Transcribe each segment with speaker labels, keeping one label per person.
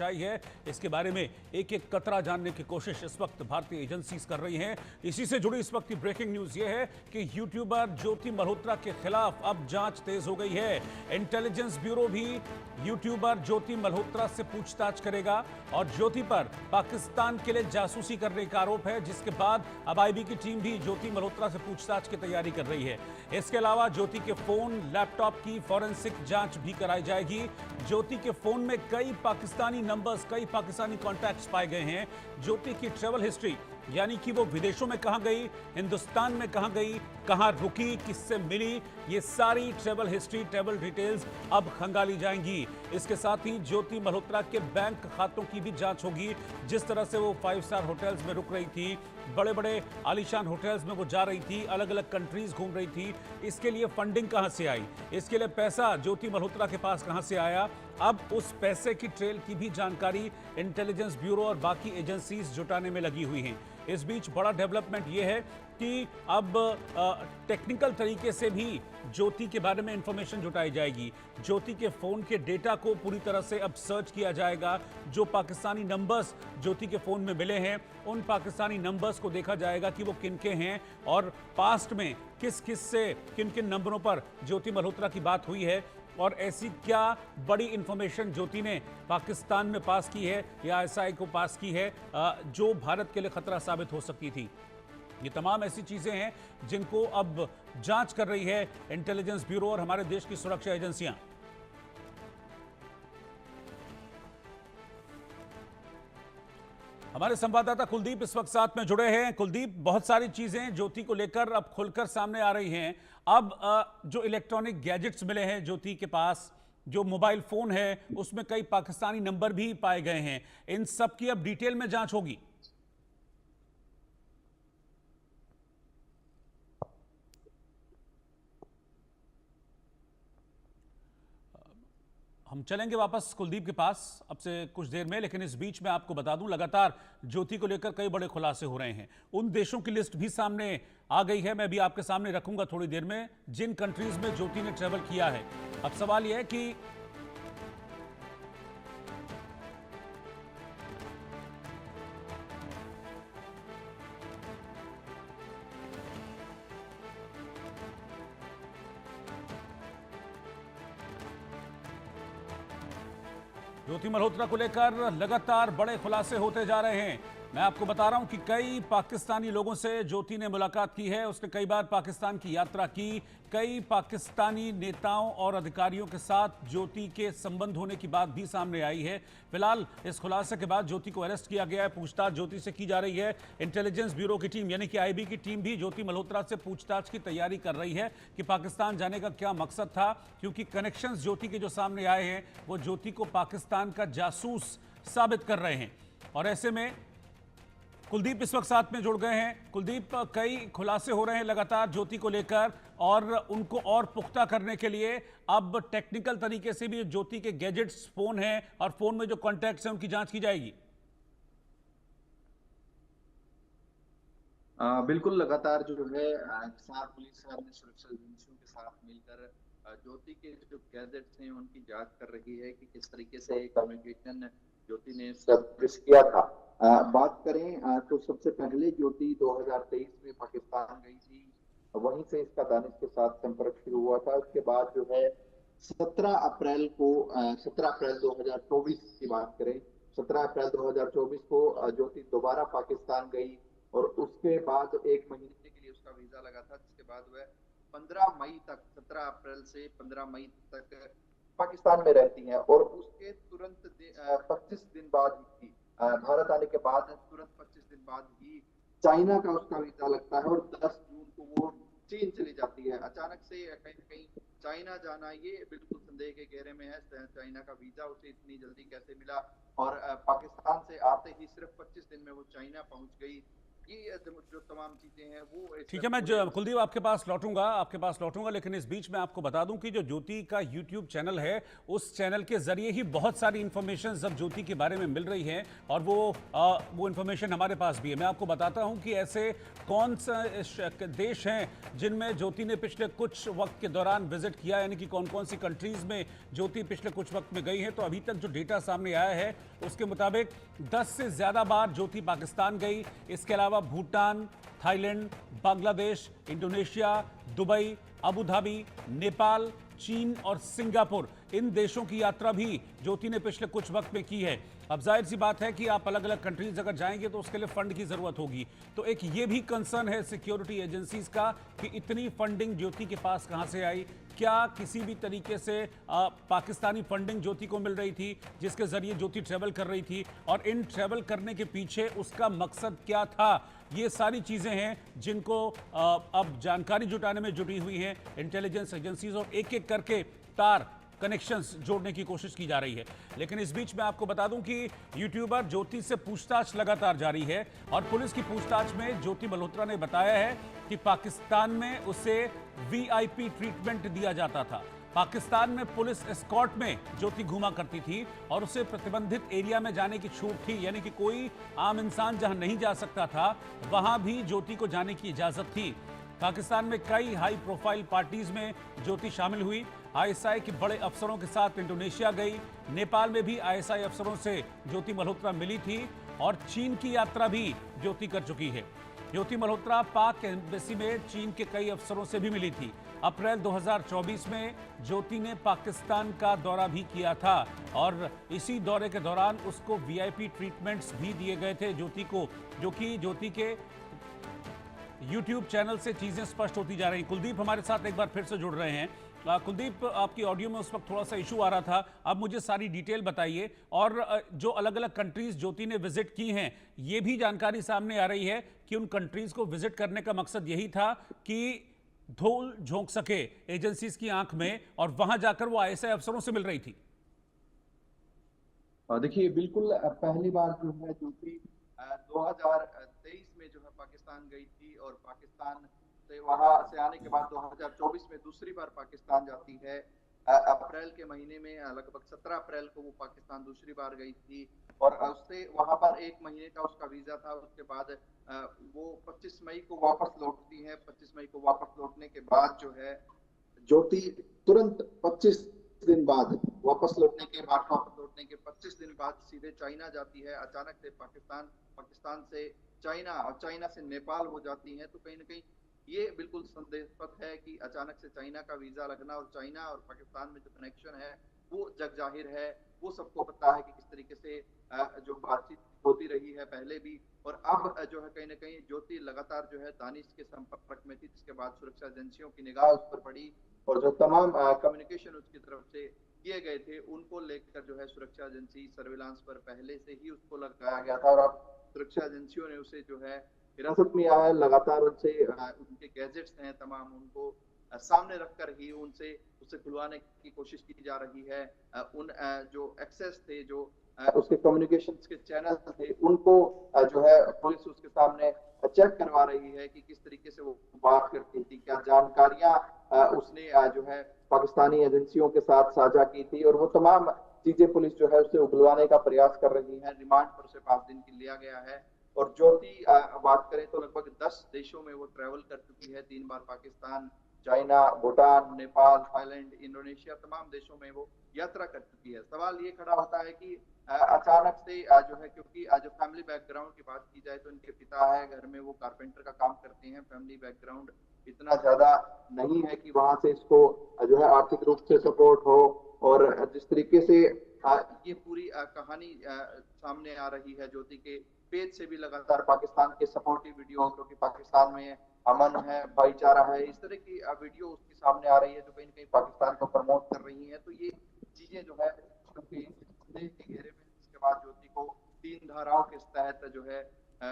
Speaker 1: सच्चाई है, इसके बारे में एक एक कतरा जानने की कोशिश इस वक्त भारतीय एजेंसीज कर रही हैं। इसी से जुड़ी इस वक्त की ब्रेकिंग न्यूज ये है कि यूट्यूबर ज्योति मल्होत्रा के खिलाफ अब जांच तेज हो गई है। इंटेलिजेंस ब्यूरो भी यूट्यूबर ज्योति मल्होत्रा से पूछताछ करेगा और ज्योति पर पाकिस्तान के लिए जासूसी करने का आरोप है, जिसके बाद अब आईबी की टीम भी ज्योति मल्होत्रा से पूछताछ की तैयारी कर रही है। इसके अलावा ज्योति के फोन, लैपटॉप की फॉरेंसिक जांच भी कराई जाएगी। ज्योति के फोन में कई पाकिस्तानी नंबर्स, कई पाकिस्तानी कॉन्टैक्ट्स पाए गए हैं। ज्योति की ट्रैवल हिस्ट्री, यानी कि वो विदेशों में कहां गई, हिंदुस्तान में कहां गई, कहां रुकी, किससे मिली, ये सारी ट्रैवल हिस्ट्री, ट्रैवल डिटेल्स अब खंगाली जाएंगी। इसके साथ ही ज्योति मल्होत्रा के बैंक खातों की भी जांच होगी। जिस तरह से वो 5 स्टार होटल्स में रुक रही थी, बड़े बड़े आलीशान होटल्स में वो जा रही थी, अलग अलग कंट्रीज घूम रही थी, इसके लिए फंडिंग कहां से आई, इसके लिए पैसा ज्योति मल्होत्रा के पास कहां से आया, अब उस पैसे की ट्रेल की भी जानकारी इंटेलिजेंस ब्यूरो और बाकी एजेंसीज जुटाने में लगी हुई हैं। इस बीच बड़ा डेवलपमेंट यह है कि अब टेक्निकल तरीके से भी ज्योति के बारे में इंफॉर्मेशन जुटाई जाएगी। ज्योति के फोन के डेटा को पूरी तरह से अब सर्च किया जाएगा। जो पाकिस्तानी नंबर्स ज्योति के फोन में मिले हैं, उन पाकिस्तानी नंबर्स को देखा जाएगा कि वो किन के हैं और पास्ट में किस किस से, किन किन नंबरों पर ज्योति मल्होत्रा की बात हुई है और ऐसी क्या बड़ी इंफॉर्मेशन ज्योति ने पाकिस्तान में पास की है या आईएसआई को पास की है जो भारत के लिए खतरा साबित हो सकती थी। ये तमाम ऐसी चीजें हैं जिनको अब जांच कर रही है इंटेलिजेंस ब्यूरो और हमारे देश की सुरक्षा एजेंसियां। हमारे संवाददाता कुलदीप इस वक्त साथ में जुड़े हैं। कुलदीप, बहुत सारी चीजें ज्योति को लेकर अब खुलकर सामने आ रही हैं। अब जो इलेक्ट्रॉनिक गैजेट्स मिले हैं ज्योति के पास, जो मोबाइल फोन है, उसमें कई पाकिस्तानी नंबर भी पाए गए हैं। इन सब की अब डिटेल में जांच होगी। हम चलेंगे वापस कुलदीप के पास अब से कुछ देर में, लेकिन इस बीच में आपको बता दूं लगातार ज्योति को लेकर कई बड़े खुलासे हो रहे हैं। उन देशों की लिस्ट भी सामने आ गई है, मैं भी आपके सामने रखूंगा थोड़ी देर में, जिन कंट्रीज में ज्योति ने ट्रेवल किया है। अब सवाल यह है कि ज्योति मल्होत्रा को लेकर लगातार बड़े खुलासे होते जा रहे हैं। मैं आपको बता रहा हूं कि कई पाकिस्तानी लोगों से ज्योति ने मुलाकात की है, उसने कई बार पाकिस्तान की यात्रा की, कई पाकिस्तानी नेताओं और अधिकारियों के साथ ज्योति के संबंध होने की बात भी सामने आई है। फिलहाल इस खुलासे के बाद ज्योति को अरेस्ट किया गया है, पूछताछ ज्योति से की जा रही है। इंटेलिजेंस ब्यूरो की टीम यानी कि आईबी की टीम भी ज्योति मल्होत्रा से पूछताछ की तैयारी कर रही है कि पाकिस्तान जाने का क्या मकसद था, क्योंकि कनेक्शंस ज्योति के जो सामने आए हैं वो ज्योति को पाकिस्तान का जासूस साबित कर रहे हैं। और ऐसे में कुलदीप इस वक्त साथ में जुड़ गए हैं। कुलदीप, कई खुलासे हो रहे हैं लगातार ज्योति को लेकर और उनको और पुख्ता करने के लिए अब टेक्निकल तरीके से भी ज्योति के गैजेट्स, फोन हैं और फोन में जो कॉन्टैक्ट्स हैं उनकी जांच की जाएगी।
Speaker 2: बिल्कुल, लगातार जो है साथ पुलिस अन्य सुरक्षा एजेंसियों के साथ मिलकर ज्योति के जो गैजेट्स हैं उनकी जांच कर रही है कि किस तरीके से कम्युनिकेशन ज्योति ने एस्टेब्लिश किया था। बात करें तो सबसे पहले ज्योति 2023 में पाकिस्तान गई थी, वहीं से इसका दानिश के साथ संपर्क शुरू हुआ था। उसके बाद जो है 17 अप्रैल 2024 की बात करें, 17 अप्रैल 2024 को ज्योति दोबारा पाकिस्तान गई और उसके बाद 1 महीने के लिए उसका वीजा लगा था, जिसके बाद वह 15 मई तक, 17 अप्रैल से 15 मई तक पाकिस्तान में रहती हैं। और उसके तुरंत 25 दिन बाद ही भारत आने के बाद तुरंत 25 दिन बाद ही चाइना का उसका वीजा लगता है और 10 जून को वो चीन चली जाती है। अचानक से कहीं न कहीं चाइना जाना ये बिल्कुल संदेह के घेरे में है। चाइना का वीजा उसे इतनी जल्दी कैसे मिला और पाकिस्तान से आते ही सिर्फ 25 दिन में वो चाइना पहुंच गई। ये जो तमाम चीजें हैं वो
Speaker 1: ठीक है, मैं कुलदीप आपके पास लौटूंगा, लेकिन इस बीच में आपको बता दूं कि जो ज्योति का यूट्यूब चैनल है, उस चैनल के जरिए ही बहुत सारी इंफॉर्मेशन अब ज्योति के बारे में मिल रही है, और वो इंफॉर्मेशन हमारे पास भी है। मैं आपको बताता हूं कि ऐसे कौन से देश हैं जिनमें ज्योति ने पिछले कुछ वक्त के दौरान विजिट किया, यानी कि कौन कौन सी कंट्रीज में ज्योति पिछले कुछ वक्त में गई है। तो अभी तक जो डेटा सामने आया है उसके मुताबिक 10 से ज्यादा बार ज्योति पाकिस्तान गई। इसके अलावा Bhutan, Thailand, Bangladesh, Indonesia, Dubai, Abu Dhabi, Nepal, चीन और सिंगापुर, इन देशों की यात्रा भी ज्योति ने पिछले कुछ वक्त में की है। अब जाहिर सी बात है कि आप अलग अलग कंट्रीज अगर जाएंगे तो उसके लिए फंड की जरूरत होगी। तो एक ये भी कंसर्न है सिक्योरिटी एजेंसीज का कि इतनी फंडिंग ज्योति के पास कहां से आई। क्या किसी भी तरीके से पाकिस्तानी फंडिंग ज्योति को मिल रही थी जिसके जरिए ज्योति ट्रेवल कर रही थी, और इन ट्रेवल करने के पीछे उसका मकसद क्या था? ये सारी चीजें हैं जिनको अब जानकारी जुटाने में जुटी हुई हैं इंटेलिजेंस एजेंसीज, और एक एक करके तार कनेक्शंस जोड़ने की कोशिश की जा रही है। लेकिन इस बीच में आपको बता दूं कि यूट्यूबर ज्योति से पूछताछ लगातार जारी है, और पुलिस की पूछताछ में ज्योति मल्होत्रा ने बताया है कि पाकिस्तान में उसे वीआईपी ट्रीटमेंट दिया जाता था। पाकिस्तान में पुलिस एस्कॉर्ट में ज्योति घूमा करती थी और उसे प्रतिबंधित एरिया में जाने की छूट थी, यानी कि कोई आम इंसान जहां नहीं जा सकता था वहां भी ज्योति को जाने की इजाजत थी। पाकिस्तान में कई हाई प्रोफाइल पार्टीज में ज्योति शामिल हुई। आईएसआई के बड़े अफसरों के साथ इंडोनेशिया गई। नेपाल में भी आईएसआई अफसरों से ज्योति मल्होत्रा मिली थी, और चीन की यात्रा भी ज्योति कर चुकी है। ज्योति मल्होत्रा पाक एम्बेसी में चीन के कई अफसरों से भी मिली थी। अप्रैल 2024 में ज्योति ने पाकिस्तान का दौरा भी किया था, और इसी दौरे के दौरान उसको वीआईपी ट्रीटमेंट्स भी दिए गए थे ज्योति को, जो कि ज्योति के यूट्यूब चैनल से चीजें स्पष्ट होती जा रही हैं। कुलदीप हमारे साथ एक बार फिर से जुड़ रहे हैं। कुलदीप, आपकी ऑडियो में उस वक्त थोड़ा सा इशू आ रहा था, अब मुझे सारी डिटेल बताइए। और जो अलग अलग कंट्रीज ज्योति ने विजिट की हैं, ये भी जानकारी सामने आ रही है कि उन कंट्रीज को विजिट करने का मकसद यही था कि धूल झोंक सके एजेंसीज की आंख में, और वहां जाकर वो आईएसआई अफसरों से मिल रही थी।
Speaker 2: देखिए, बिल्कुल पहली बार जो है ज्योति 2023 में जो है पाकिस्तान गई थी, और पाकिस्तान से वहां से आने के बाद 2024 में दूसरी बार पाकिस्तान जाती है। अप्रैल के महीने में लगभग 17 अप्रैल को वो पाकिस्तान दूसरी बार गई थी, और उससे वहां पर 1 महीने का उसका वीजा था। उसके बाद वो 25 मई को वापस लौटती है। 25 मई को वापस लौटने के बाद जो है ज्योति तुरंत 25 दिन बाद वापस लौटने के 25 दिन बाद सीधे चाइना जाती है। अचानक से पाकिस्तान से चाइना, और चाइना से नेपाल हो जाती है। तो कहीं ना कहीं ये बिल्कुल संदेहास्पद है कि अचानक से चाइना का वीजा लगना, और चाइना और पाकिस्तान में जो कनेक्शन है वो जग जाहिर है, वो सबको पता है कि किस तरीके से जो बातचीत होती रही है पहले भी। और अब जो है कहीं ना कहीं ज्योति लगातार जो है दानिश के संपर्क में थी, जिसके बाद सुरक्षा एजेंसियों की निगाह उस पर पड़ी, और जो तमाम कम्युनिकेशन उसकी तरफ से किए गए थे उनको लेकर जो है सुरक्षा एजेंसी सर्विलांस पर पहले से ही उसको लगाया गया था। और अब सुरक्षा एजेंसियों ने उसे जो है हिरासत में आया है। लगातार उनसे उनके गैजेट्स हैं तमाम, उनको सामने रखकर ही उसे खुलवाने की कोशिश की जा रही है। उन जो एक्सेस थे, जो उसके कम्युनिकेशंस के चैनल थे, उनको जो है पुलिस उसके सामने चेक करवा रही है कि किस तरीके से वो बात करती थी, क्या जानकारियां उसने जो है पाकिस्तानी एजेंसियों के साथ साझा की थी, और वो तमाम चीजें पुलिस जो है उसे उगलवाने का प्रयास कर रही है। रिमांड पर उसे 5 दिन की लिया गया है। और ज्योति बात करें तो लगभग 10 देशों में वो ट्रेवल कर चुकी है। 3 बार Pakistan, China, Bhutan, Nepal, Thailand, Indonesia, तमाम देशों में वो यात्रा कर चुकी है। सवाल ये खड़ा होता है कि अचानक से जो है, क्योंकि जो फैमिली बैकग्राउंड की बात की जाए तो इनके पिता है, घर में वो कारपेंटर का काम करते हैं। फैमिली बैकग्राउंड इतना ज्यादा नहीं है कि वहां से इसको जो है आर्थिक रूप से सपोर्ट हो। और जिस तरीके से ये पूरी कहानी सामने आ रही है, ज्योति के पेज से भी लगातार पाकिस्तान के सपोर्टिव वीडियो, क्योंकि पाकिस्तान में अमन है, भाईचारा है, इस तरह की वीडियो उसके सामने आ रही है जो कहीं ना कहीं पाकिस्तान को प्रमोट कर रही है। तो ये चीजें जो है संदेह के घेरे में, जिसके बाद ज्योति को 3 धाराओं के तहत जो है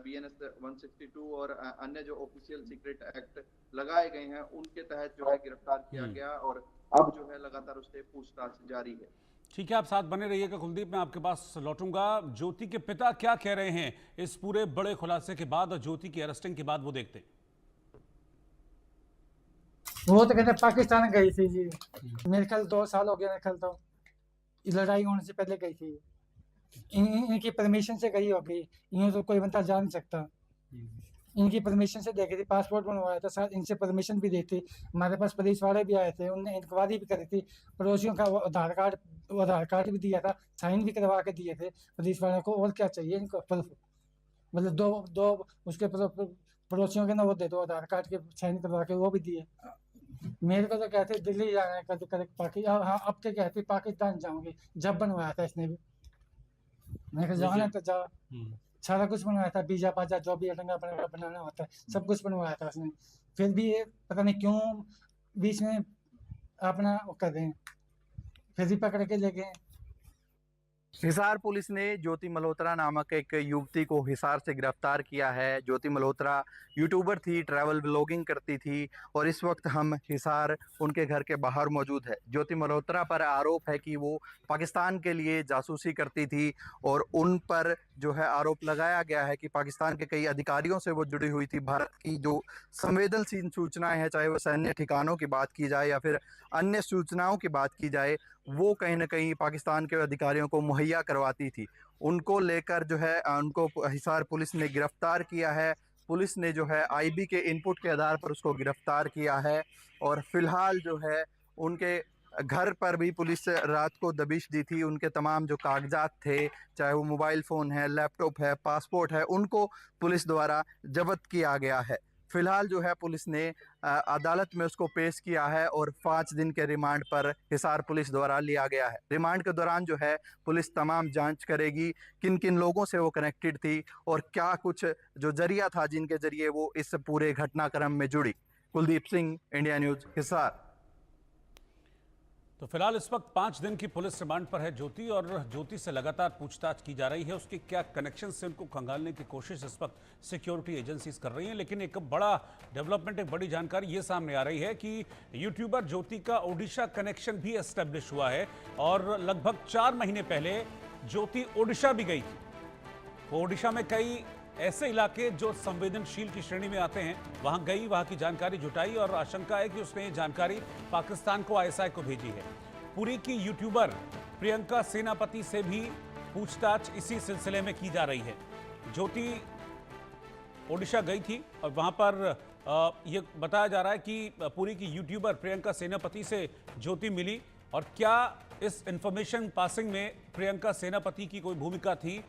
Speaker 2: BNS 162 और अन्य जो ऑफिशियल सीक्रेट एक्ट लगाए गए हैं उनके तहत जो है गिरफ्तार किया गया, और अब जो है लगातार उससे पूछताछ जारी है।
Speaker 1: ठीक है, आप साथ बने रहिएगा कुलदीप, मैं आपके पास लौटूंगा। ज्योति के पिता क्या कह रहे हैं इस पूरे बड़े खुलासे के बाद और ज्योति की अरेस्टिंग के बाद, वो देखते हैं।
Speaker 3: वो तो कहते पाकिस्तान गई थी जी, मेरे ख्याल 2 साल हो गया, मेरे ख्याल तो लड़ाई होने से पहले गई थी। इनकी परमिशन से गई होगी, यूं तो कोई बंदा जा नहीं सकता। इनकी परमिशन से देखी थी, पासपोर्ट बनवाया था, साथ इनसे परमिशन भी दी थी। हमारे पास पुलिस वाले भी आए थे, उनने इंक्वायरी भी करी थी। पड़ोसियों का वो आधार कार्ड भी दिया था, साइन भी करवा के दिए थे पुलिस वालों को। और क्या चाहिए इनको प्रूफ? मतलब दो दो उसके पड़ोसियों के ना वो दे दो, आधार कार्ड के साइन करवा के वो भी दिए। मेरे को तो कहते दिल्ली जाना है, कभी कभी पाकिस्तान, हाँ अब तो कहते पाकिस्तान जाऊंगी। जब बनवाया था इसने भी, मैं कहा जाना तो जा, सारा कुछ बनवाया था, वीजा पाजा जो भी अटंगा बनाना होता है सब कुछ बनवाया था उसने। फिर भी ये पता नहीं क्यों बीच में अपना वो कर रहे हैं, फिर भी पकड़ के ले गए।
Speaker 4: हिसार पुलिस ने ज्योति मल्होत्रा नामक एक युवती को हिसार से गिरफ्तार किया है। ज्योति मल्होत्रा यूट्यूबर थी, ट्रैवल ब्लॉगिंग करती थी और इस वक्त हम हिसार उनके घर के बाहर मौजूद है। ज्योति मल्होत्रा पर आरोप है कि वो पाकिस्तान के लिए जासूसी करती थी और उन पर जो है आरोप लगाया गया है कि पाकिस्तान के कई अधिकारियों से वो जुड़ी हुई थी। भारत की जो संवेदनशील सूचनाएं हैं, चाहे वो सैन्य ठिकानों की बात की जाए या फिर अन्य सूचनाओं की बात की जाए, वो कहीं ना कहीं पाकिस्तान के अधिकारियों को मुहैया करवाती थी। उनको लेकर जो है उनको हिसार पुलिस ने गिरफ्तार किया है। पुलिस ने जो है आईबी के इनपुट के आधार पर उसको गिरफ्तार किया है और फिलहाल जो है उनके घर पर भी पुलिस रात को दबिश दी थी। उनके तमाम जो कागजात थे, चाहे वो मोबाइल फ़ोन है, लैपटॉप है, पासपोर्ट है, उनको पुलिस द्वारा जब्त किया गया है। फिलहाल जो है पुलिस ने अदालत में उसको पेश किया है और 5 दिन के रिमांड पर हिसार पुलिस द्वारा लिया गया है। रिमांड के दौरान जो है पुलिस तमाम जांच करेगी किन किन लोगों से वो कनेक्टेड थी और क्या कुछ जो जरिया था जिनके जरिए वो इस पूरे घटनाक्रम में जुड़ी। Kuldeep Singh, India news, Hisar.
Speaker 1: तो फिलहाल इस वक्त 5 दिन की पुलिस रिमांड पर है ज्योति और ज्योति से लगातार पूछताछ की जा रही है। उसके क्या कनेक्शन से उनको खंगालने की कोशिश इस वक्त सिक्योरिटी एजेंसीज कर रही हैं। लेकिन एक बड़ा डेवलपमेंट, एक बड़ी जानकारी ये सामने आ रही है कि यूट्यूबर ज्योति का ओडिशा कनेक्शन भी एस्टेब्लिश हुआ है और लगभग 4 महीने पहले ज्योति ओडिशा भी गई थी। वो ओडिशा में कई ऐसे इलाके जो संवेदनशील की श्रेणी में आते हैं, वहां गई, वहां की जानकारी जुटाई और आशंका है कि उसने ये जानकारी पाकिस्तान को, आईएसआई को भेजी है। पुरी की यूट्यूबर प्रियंका सेनापति से भी पूछताछ इसी सिलसिले में की जा रही है। ज्योति ओडिशा गई थी और वहां पर यह बताया जा रहा है कि पुरी की यूट्यूबर प्रियंका सेनापति से ज्योति मिली और क्या इस इंफॉर्मेशन पासिंग में प्रियंका सेनापति की कोई भूमिका थी,